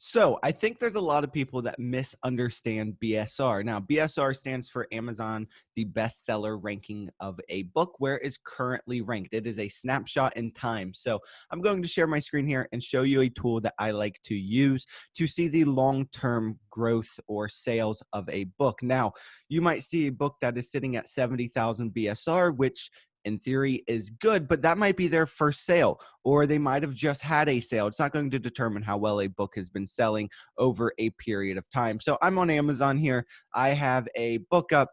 So I think there's a lot of people that misunderstand BSR. Now, BSR stands for Amazon, the bestseller ranking of a book, where it's currently ranked. It is a snapshot in time. So I'm going to share my screen here and show you a tool that I like to use to see the long-term growth or sales of a book. Now, you might see a book that is sitting at 70,000 BSR, which in theory is good, but that might be their first sale, or they might have just had a sale. It's not going to determine how well a book has been selling over a period of time. So I'm on Amazon here. I have a book up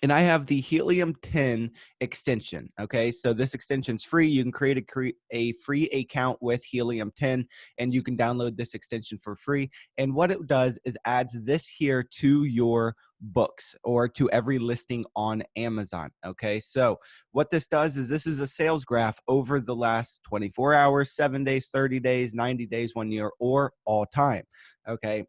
and I have the Helium 10 extension. Okay, so this extension's free. You can create a free account with Helium 10, and you can download this extension for free. And what it does is adds this here to your books or to every listing on Amazon. Okay, so what this does is this is a sales graph over the last 24 hours, 7 days, 30 days, 90 days, 1 year, or all time. Okay,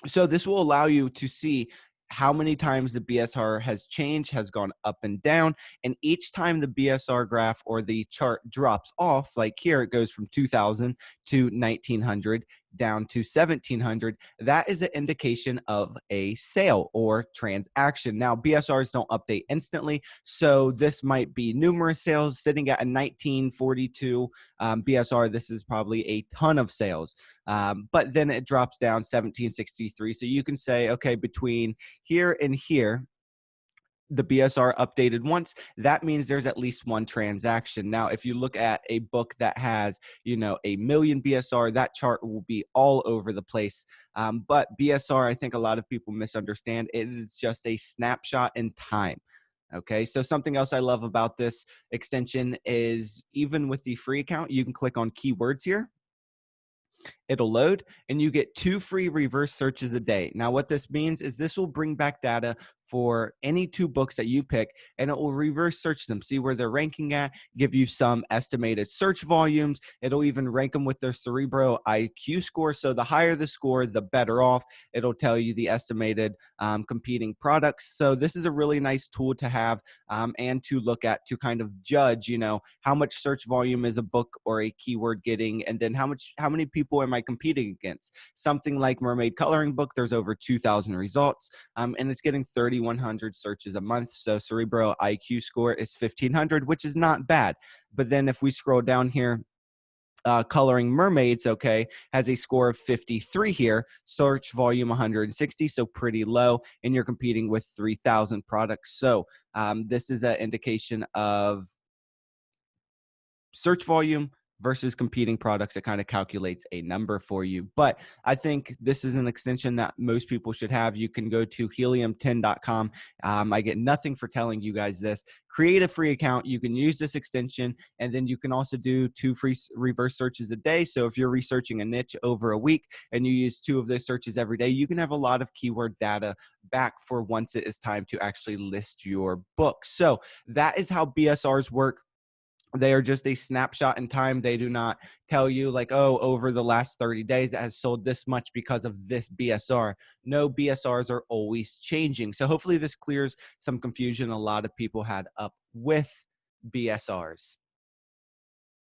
so this will allow you to see how many times the BSR has changed, has gone up and down. And each time the BSR graph or the chart drops off, like here, it goes from 2000 to 1900 down to 1700. That is an indication of a sale or transaction. Now, BSRs don't update instantly. So this might be numerous sales sitting at a 1942 BSR. This is probably a ton of sales. But then it drops down 1763. So you can say, okay, between here and here, the BSR updated once, that means there's at least one transaction. Now, if you look at a book that has, a million BSR, that chart will be all over the place. But BSR, I think a lot of people misunderstand. It is just a snapshot in time. Okay, so something else I love about this extension is even with the free account, you can click on keywords here. It'll load and you get 2 free reverse searches a day. Now, what this means is this will bring back data for any 2 books that you pick, and it will reverse search them, see where they're ranking at, give you some estimated search volumes. It'll even rank them with their Cerebro IQ score. So the higher the score, the better off. It'll tell you the estimated competing products. So this is a really nice tool to have and to look at to kind of judge, how much search volume is a book or a keyword getting, and then how many people am I competing against? Something like Mermaid Coloring Book, there's over 2,000 results, and it's getting 3,100 searches a month. So Cerebro IQ score is 1,500, which is not bad. But then if we scroll down here, Coloring Mermaids, okay, has a score of 53 here, search volume 160, so pretty low, and you're competing with 3,000 products. So this is an indication of search volume versus competing products. It kind of calculates a number for you. But I think this is an extension that most people should have. You can go to helium10.com. I get nothing for telling you guys this. Create a free account. You can use this extension, and then you can also do 2 free reverse searches a day. So if you're researching a niche over a week and you use 2 of those searches every day, you can have a lot of keyword data back for once it is time to actually list your book. So that is how BSRs work. They are just a snapshot in time. They do not tell you like, oh, over the last 30 days it has sold this much because of this BSR. No, BSRs are always changing. So hopefully this clears some confusion a lot of people had up with BSRs.